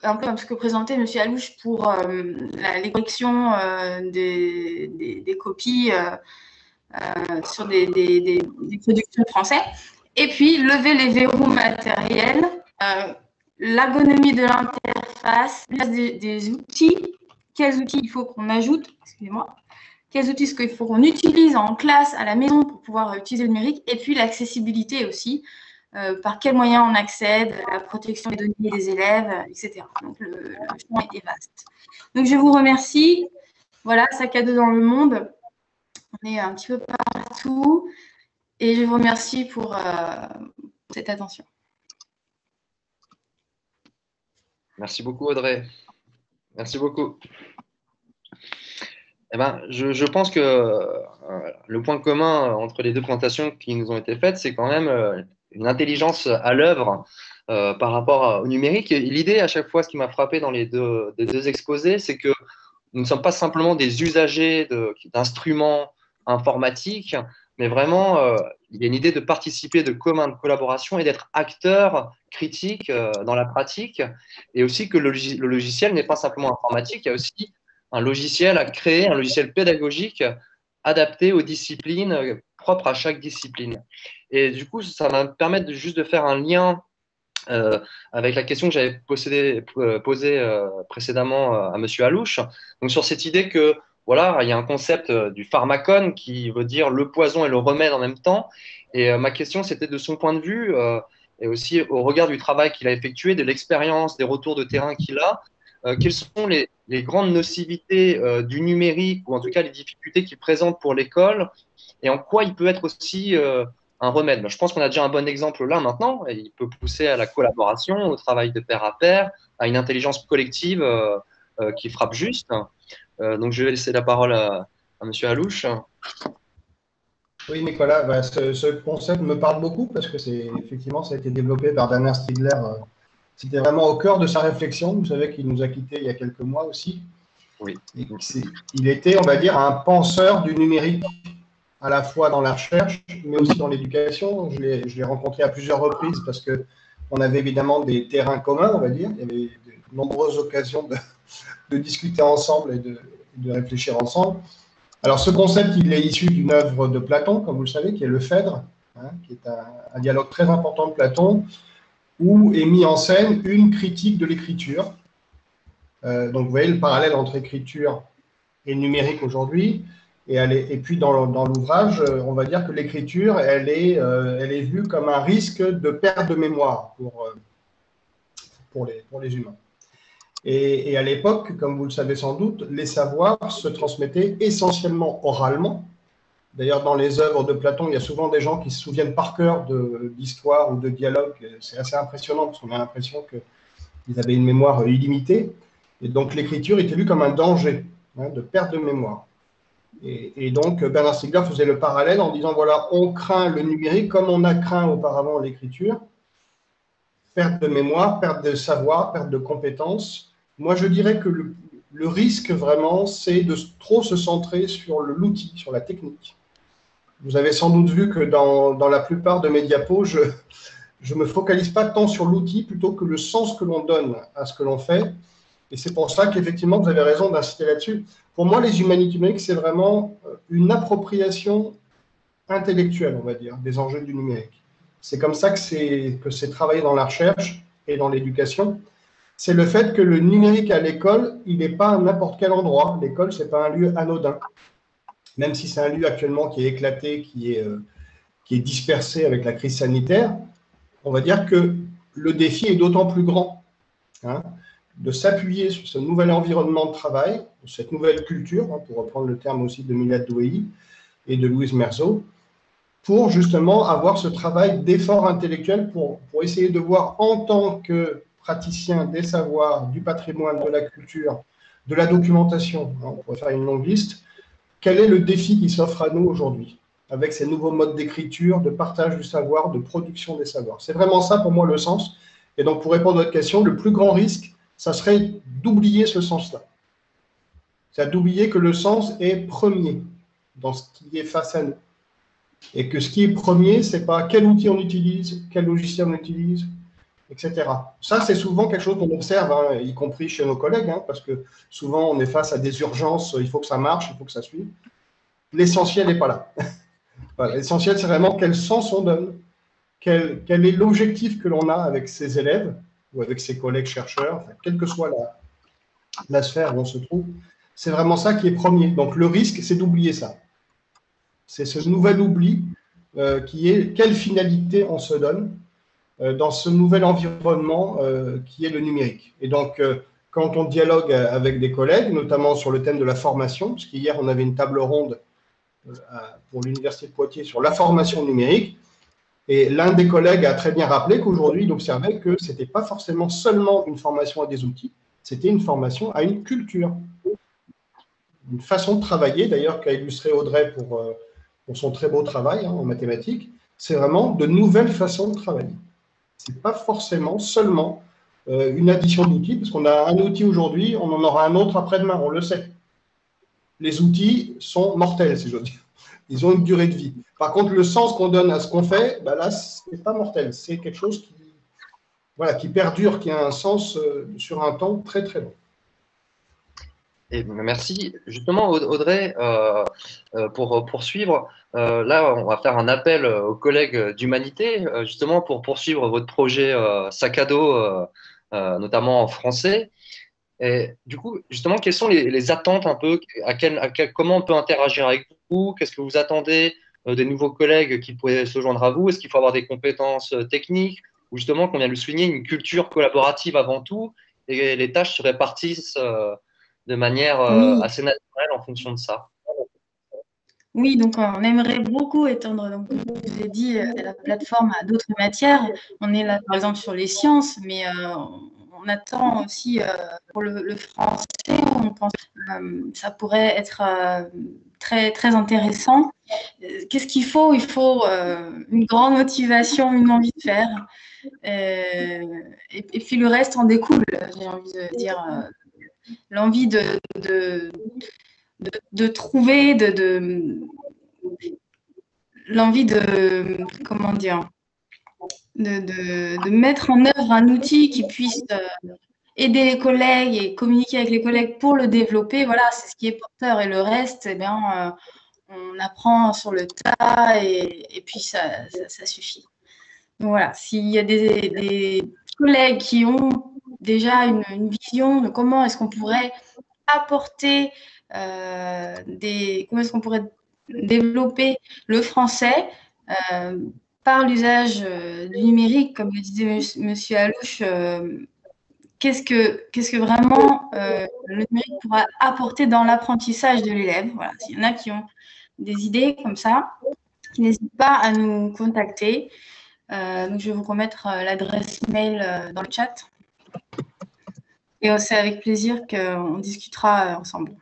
un peu comme ce que présentait M. Alouche pour les corrections des copies sur des productions françaises. Et puis, lever les verrous matériels, l'ergonomie de l'interface, des outils. Quels outils il faut qu'on ajoute? Excusez-moi. Quels outils est-ce qu'il faut qu'on utilise en classe, à la maison pour pouvoir utiliser le numérique? Et puis, l'accessibilité aussi. Par quels moyens on accède, la protection des données des élèves, etc. Donc, le champ est vaste. Donc, je vous remercie. Voilà, Sac à dos dans le monde. On est un petit peu partout. Et je vous remercie pour cette attention. Merci beaucoup, Audrey. Merci beaucoup. Eh ben, je pense que le point commun entre les deux présentations qui nous ont été faites, c'est quand même une intelligence à l'œuvre par rapport au numérique. Et l'idée, à chaque fois, ce qui m'a frappé dans les deux exposés, c'est que nous ne sommes pas simplement des usagers d'instruments informatiques, mais vraiment, il y a une idée de participer de commun, de collaboration et d'être acteur critique dans la pratique. Et aussi que le logiciel n'est pas simplement informatique, il y a aussi un logiciel à créer, un logiciel pédagogique adapté aux disciplines propres à chaque discipline. Et du coup, ça va me permettre juste de faire un lien avec la question que j'avais posée précédemment à Monsieur Alouche. Donc sur cette idée que voilà, il y a un concept du pharmacone qui veut dire le poison et le remède en même temps. Et ma question, c'était de son point de vue et aussi au regard du travail qu'il a effectué, de l'expérience, des retours de terrain qu'il a, quelles sont les grandes nocivités du numérique ou en tout cas les difficultés qu'il présente pour l'école et en quoi il peut être aussi un remède. Je pense qu'on a déjà un bon exemple là maintenant. Et il peut pousser à la collaboration, au travail de pair à pair, à une intelligence collective qui frappe juste. Donc je vais laisser la parole à M. Alouche. Oui, Nicolas, bah, ce concept me parle beaucoup parce que effectivement, ça a été développé par Bernard Stiegler. C'était vraiment au cœur de sa réflexion. Vous savez qu'il nous a quittés il y a quelques mois aussi. Oui. Il était, on va dire, un penseur du numérique, à la fois dans la recherche, mais aussi dans l'éducation. Je l'ai rencontré à plusieurs reprises parce qu'on avait évidemment des terrains communs, on va dire. Il y avait de nombreuses occasions de discuter ensemble et de réfléchir ensemble. Alors, ce concept, il est issu d'une œuvre de Platon, comme vous le savez, qui est le Phèdre, qui est un dialogue très important de Platon, où est mis en scène une critique de l'écriture. Donc, vous voyez le parallèle entre écriture et numérique aujourd'hui. Et puis, dans l'ouvrage, on va dire que l'écriture, elle est vue comme un risque de perte de mémoire pour les humains. Et à l'époque, comme vous le savez sans doute, les savoirs se transmettaient essentiellement oralement. D'ailleurs, dans les œuvres de Platon, il y a souvent des gens qui se souviennent par cœur d'histoires ou de dialogues. C'est assez impressionnant parce qu'on a l'impression qu'ils avaient une mémoire illimitée. Et donc, l'écriture était vue comme un danger de perte de mémoire. Et donc, Bernard Stiegler faisait le parallèle en disant, voilà, on craint le numérique comme on a craint auparavant l'écriture. Perte de mémoire, perte de savoir, perte de compétences. Moi, je dirais que le risque, vraiment, c'est de trop se centrer sur l'outil, sur la technique. Vous avez sans doute vu que dans la plupart de mes diapos, je ne me focalise pas tant sur l'outil plutôt que le sens que l'on donne à ce que l'on fait. Et c'est pour ça qu'effectivement, vous avez raison d'insister là-dessus. Pour moi, les humanités numériques, c'est vraiment une appropriation intellectuelle, on va dire, des enjeux du numérique. C'est comme ça que c'est travaillé dans la recherche et dans l'éducation. C'est le fait que le numérique à l'école, il n'est pas à n'importe quel endroit. L'école, ce n'est pas un lieu anodin. Même si c'est un lieu actuellement qui est éclaté, qui est dispersé avec la crise sanitaire, on va dire que le défi est d'autant plus grand de s'appuyer sur ce nouvel environnement de travail, cette nouvelle culture, pour reprendre le terme aussi de Milad Douei et de Louise Merzot, pour justement avoir ce travail d'effort intellectuel pour essayer de voir en tant que praticien des savoirs, du patrimoine, de la culture, de la documentation, on pourrait faire une longue liste, quel est le défi qui s'offre à nous aujourd'hui, avec ces nouveaux modes d'écriture, de partage du savoir, de production des savoirs. C'est vraiment ça pour moi le sens. Et donc pour répondre à votre question, le plus grand risque, ça serait d'oublier ce sens-là. C'est d'oublier que le sens est premier dans ce qui est face à nous. Et que ce qui est premier, ce n'est pas quel outil on utilise, quel logiciel on utilise, etc. Ça, c'est souvent quelque chose qu'on observe, y compris chez nos collègues, parce que souvent, on est face à des urgences, il faut que ça marche, il faut que ça suive. L'essentiel n'est pas là. Voilà, l'essentiel, c'est vraiment quel sens on donne, quel est l'objectif que l'on a avec ses élèves ou avec ses collègues chercheurs, quelle que soit la sphère où on se trouve. C'est vraiment ça qui est premier. Donc, le risque, c'est d'oublier ça. C'est ce nouvel oubli qui est quelle finalité on se donne dans ce nouvel environnement qui est le numérique. Et donc, quand on dialogue avec des collègues, notamment sur le thème de la formation, parce qu'hier, on avait une table ronde pour l'Université de Poitiers sur la formation numérique, et l'un des collègues a très bien rappelé qu'aujourd'hui, il observait que ce n'était pas forcément seulement une formation à des outils, C'était une formation à une culture. Une façon de travailler, d'ailleurs, qu'a illustré Audrey pour son très beau travail en mathématiques, c'est vraiment de nouvelles façons de travailler. Ce n'est pas forcément seulement une addition d'outils, parce qu'on a un outil aujourd'hui, on en aura un autre après-demain, on le sait. Les outils sont mortels, si j'ose dire. Ils ont une durée de vie. Par contre, le sens qu'on donne à ce qu'on fait, ben là, ce n'est pas mortel. C'est quelque chose qui perdure, qui a un sens sur un temps très, très long. Et merci. Justement, Audrey, pour poursuivre, là, on va faire un appel aux collègues d'Humanité, justement pour poursuivre votre projet sac à dos, notamment en français. Et du coup, justement, quelles sont les attentes un peu, comment on peut interagir avec vous? Qu'est-ce que vous attendez des nouveaux collègues qui pourraient se joindre à vous? Est-ce qu'il faut avoir des compétences techniques? Ou justement, qu'on vient de le souligner, une culture collaborative avant tout, et les tâches se répartissent de manière Oui, assez naturelle en fonction de ça. oui, donc on aimerait beaucoup étendre, donc, comme je vous ai dit, la plateforme à d'autres matières. On est là, par exemple, sur les sciences, mais on attend aussi pour le français, on pense que ça pourrait être très, très intéressant. Qu'est-ce qu'il faut? Il faut une grande motivation, une envie de faire. Et puis le reste en découle, j'ai envie de dire. L'envie de trouver, l'envie de, comment dire, de mettre en œuvre un outil qui puisse aider les collègues et communiquer avec les collègues pour le développer. Voilà, c'est ce qui est porteur. Et le reste, eh bien, on apprend sur le tas et puis ça suffit. Donc voilà, s'il y a des collègues qui ont déjà une vision de comment est-ce qu'on pourrait apporter comment est-ce qu'on pourrait développer le français par l'usage du numérique, comme le disait Monsieur Alouche, qu'est-ce que vraiment le numérique pourra apporter dans l'apprentissage de l'élève. Voilà, s'il y en a qui ont des idées comme ça, n'hésitez pas à nous contacter. Donc je vais vous remettre l'adresse mail dans le chat. Et c'est avec plaisir qu'on discutera ensemble.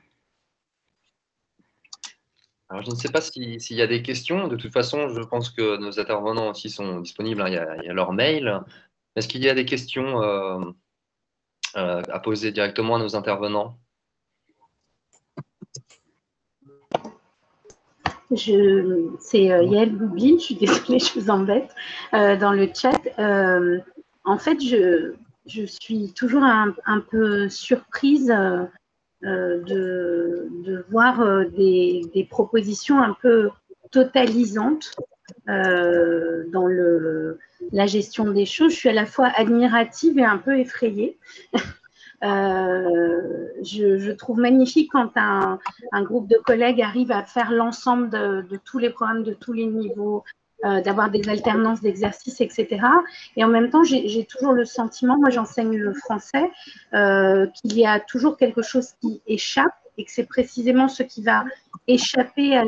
Alors, je ne sais pas s'il y a des questions. De toute façon, je pense que nos intervenants aussi sont disponibles. Hein. Il y a leur mail. Est-ce qu'il y a des questions à poser directement à nos intervenants? C'est Yael Boublil, je suis désolée, je vous embête, dans le chat. En fait, je suis toujours un peu surprise de voir des propositions un peu totalisantes dans la gestion des choses. Je suis à la fois admirative et un peu effrayée. Je trouve magnifique quand un groupe de collègues arrive à faire l'ensemble de tous les programmes, de tous les niveaux, d'avoir des alternances d'exercices, etc. Et en même temps, j'ai toujours le sentiment, moi j'enseigne le français, qu'il y a toujours quelque chose qui échappe et que c'est précisément ce qui va échapper à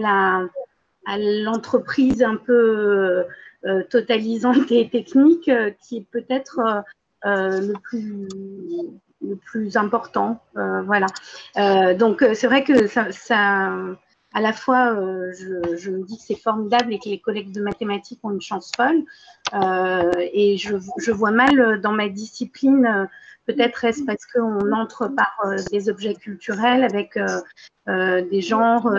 l'entreprise un peu totalisante et technique qui est peut-être le plus important. Voilà. Donc, c'est vrai que ça à la fois, je me dis que c'est formidable et que les collègues de mathématiques ont une chance folle. Et je vois mal dans ma discipline, peut-être est-ce parce qu'on entre par des objets culturels avec des genres,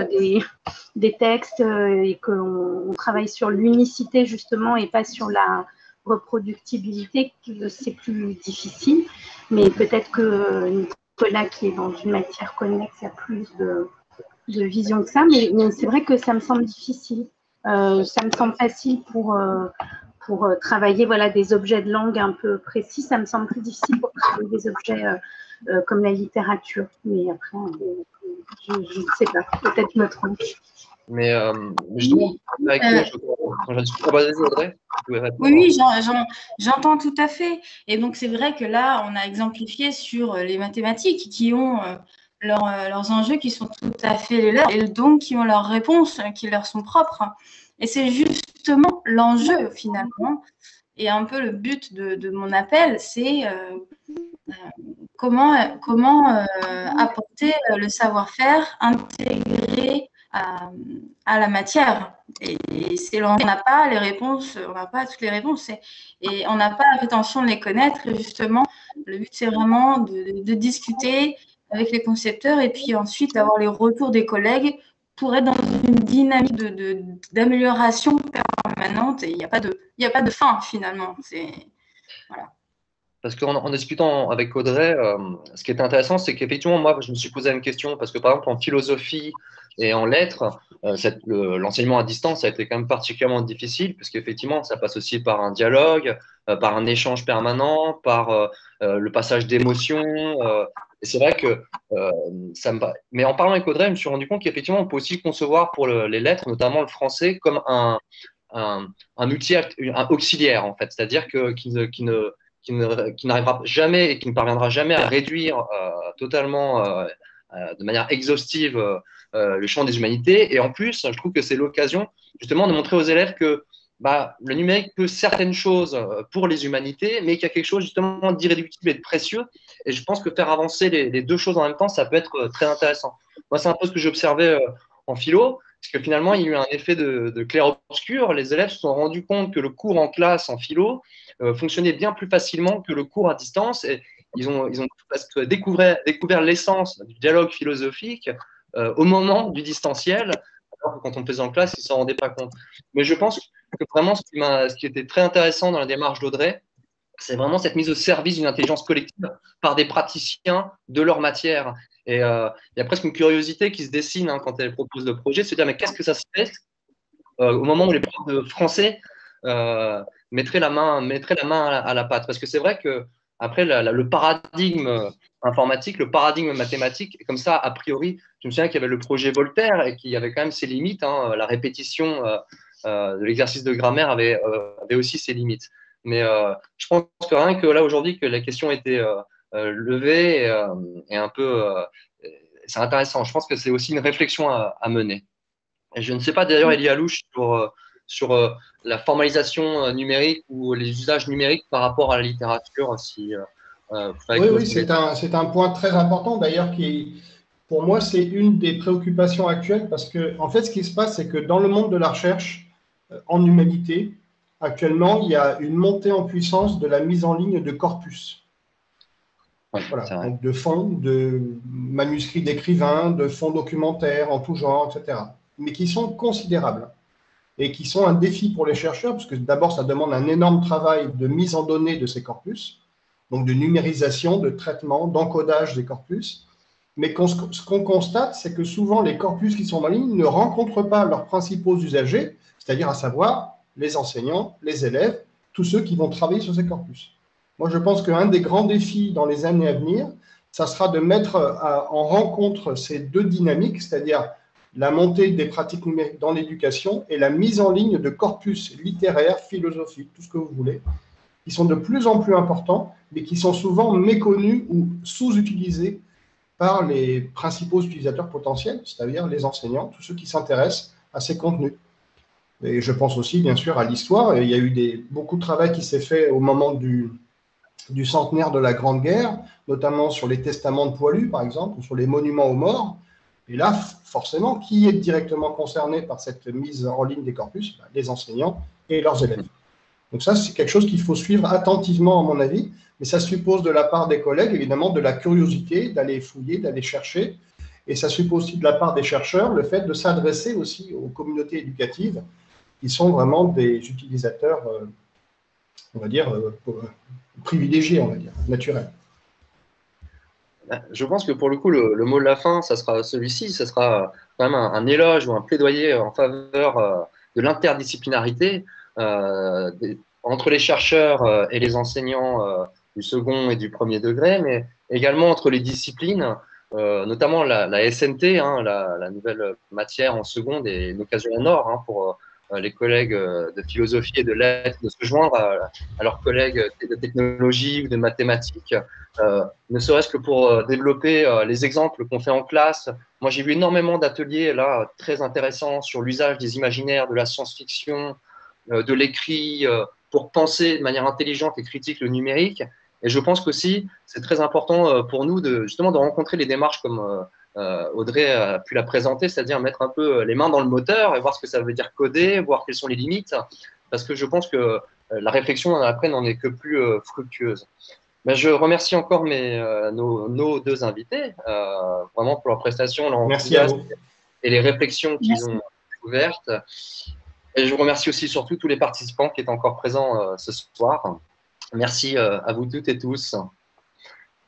des textes et qu'on travaille sur l'unicité justement et pas sur la reproductibilité, c'est plus difficile. Mais peut-être que Nicolas, qui est dans une matière connexe, a plus de vision que ça. Mais c'est vrai que ça me semble difficile. Ça me semble facile pour travailler des objets de langue un peu précis. Ça me semble plus difficile pour travailler des objets comme la littérature. Mais après, je ne sais pas. Peut-être je me trompe. Mais justement, oui, j'entends tout à fait. Et donc, c'est vrai que là, on a exemplifié sur les mathématiques qui ont leurs enjeux qui sont tout à fait les leurs et donc qui ont leurs réponses qui leur sont propres. Et c'est justement l'enjeu, finalement. Et un peu le but de mon appel, c'est comment apporter le savoir-faire intégré à la matière. Et on n'a pas les réponses, on n'a pas toutes les réponses, et on n'a pas la prétention de les connaître. Et justement, le but, c'est vraiment de discuter avec les concepteurs et puis ensuite d'avoir les retours des collègues pour être dans une dynamique d'amélioration permanente. Et il n'y a pas de fin, finalement. Voilà. Parce qu'en discutant avec Audrey, ce qui était intéressant, c'est qu'effectivement, moi, je me suis posé une question, parce que par exemple, en philosophie et en lettres, l'enseignement à distance a été quand même particulièrement difficile, parce qu'effectivement, ça passe aussi par un dialogue, par un échange permanent, par le passage d'émotions. Et c'est vrai que Mais en parlant avec Audrey, je me suis rendu compte qu'effectivement, on peut aussi concevoir pour les lettres, notamment le français, comme un outil auxiliaire, en fait. C'est-à-dire qui n'arrivera jamais et qui ne parviendra jamais à réduire totalement, de manière exhaustive, le champ des humanités. Et en plus, je trouve que c'est l'occasion justement de montrer aux élèves que le numérique peut certaines choses pour les humanités, mais qu'il y a quelque chose justement d'irréductible et de précieux. Et je pense que faire avancer les deux choses en même temps, ça peut être très intéressant. Moi, c'est un peu ce que j'observais en philo, parce que finalement, il y a eu un effet de clair-obscur. Les élèves se sont rendus compte que le cours en classe en philo fonctionnait bien plus facilement que le cours à distance. Et ils ont presque découvert l'essence du dialogue philosophique au moment du distanciel, alors que quand on faisait en classe, ils ne s'en rendaient pas compte. Mais je pense que vraiment, ce qui était très intéressant dans la démarche d'Audrey, c'est vraiment cette mise au service d'une intelligence collective par des praticiens de leur matière. Et il y a presque une curiosité qui se dessine quand elle propose le projet, de se dire mais qu'est-ce que ça se fait au moment où les profs de français mettraient la main à la pâte. Parce que c'est vrai que après le paradigme informatique, le paradigme mathématique, et comme ça, a priori, je me souviens qu'il y avait le projet Voltaire et qu'il y avait quand même ses limites. La répétition de l'exercice de grammaire avait aussi ses limites. Mais je pense que rien que là, aujourd'hui, que la question était levée et un peu… c'est intéressant. Je pense que c'est aussi une réflexion à mener. Et je ne sais pas d'ailleurs, Elie Alouche, sur la formalisation numérique ou les usages numériques par rapport à la littérature. Oui, c'est un point très important d'ailleurs qui, pour moi, c'est une des préoccupations actuelles parce que, en fait, ce qui se passe, c'est que dans le monde de la recherche en humanité, actuellement, il y a une montée en puissance de la mise en ligne de corpus. Voilà, donc de fonds, de manuscrits d'écrivains, de fonds documentaires en tout genre, etc. Mais qui sont considérables et qui sont un défi pour les chercheurs, parce que d'abord, ça demande un énorme travail de mise en données de ces corpus, donc de numérisation, de traitement, d'encodage des corpus. Mais ce qu'on constate, c'est que souvent, les corpus qui sont en ligne ne rencontrent pas leurs principaux usagers, c'est-à-dire à savoir les enseignants, les élèves, tous ceux qui vont travailler sur ces corpus. Moi, je pense qu'un des grands défis dans les années à venir, ça sera de mettre en rencontre ces deux dynamiques, c'est-à-dire la montée des pratiques numériques dans l'éducation et la mise en ligne de corpus littéraires, philosophiques, tout ce que vous voulez, qui sont de plus en plus importants, mais qui sont souvent méconnus ou sous-utilisés par les principaux utilisateurs potentiels, c'est-à-dire les enseignants, tous ceux qui s'intéressent à ces contenus. Et je pense aussi, bien sûr, à l'histoire. Il y a eu beaucoup de travail qui s'est fait au moment du centenaire de la Grande Guerre, notamment sur les testaments de poilus, par exemple, ou sur les monuments aux morts. Et là, forcément, qui est directement concerné par cette mise en ligne des corpus? Les enseignants et leurs élèves. Donc ça, c'est quelque chose qu'il faut suivre attentivement, à mon avis, mais ça suppose de la part des collègues, évidemment, de la curiosité, d'aller fouiller, d'aller chercher, et ça suppose aussi de la part des chercheurs le fait de s'adresser aussi aux communautés éducatives, qui sont vraiment des utilisateurs, on va dire, privilégiés, on va dire, naturels. Je pense que pour le coup, le mot de la fin, ça sera celui-ci, ça sera quand même un éloge ou un plaidoyer en faveur de l'interdisciplinarité entre les chercheurs et les enseignants du second et du premier degré, mais également entre les disciplines, notamment la SNT, la nouvelle matière en seconde, est une occasion en or pour les collègues de philosophie et de lettres de se joindre à leurs collègues de technologie ou de mathématiques, ne serait-ce que pour développer les exemples qu'on fait en classe. Moi, j'ai vu énormément d'ateliers très intéressants sur l'usage des imaginaires, de la science-fiction, de l'écrit pour penser de manière intelligente et critique le numérique. Et je pense qu'aussi, c'est très important pour nous justement de rencontrer les démarches comme Audrey a pu la présenter, c'est-à-dire mettre un peu les mains dans le moteur et voir ce que ça veut dire coder, voir quelles sont les limites, parce que je pense que la réflexion après n'en est que plus fructueuse. Ben, je remercie encore nos deux invités, vraiment pour leur prestation, leur enthousiasme et les réflexions qu'ils ont ouvertes. Et je vous remercie aussi surtout tous les participants qui étaient encore présents ce soir. Merci à vous toutes et tous.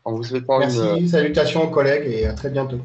En vous souhaitant salutations aux collègues et à très bientôt.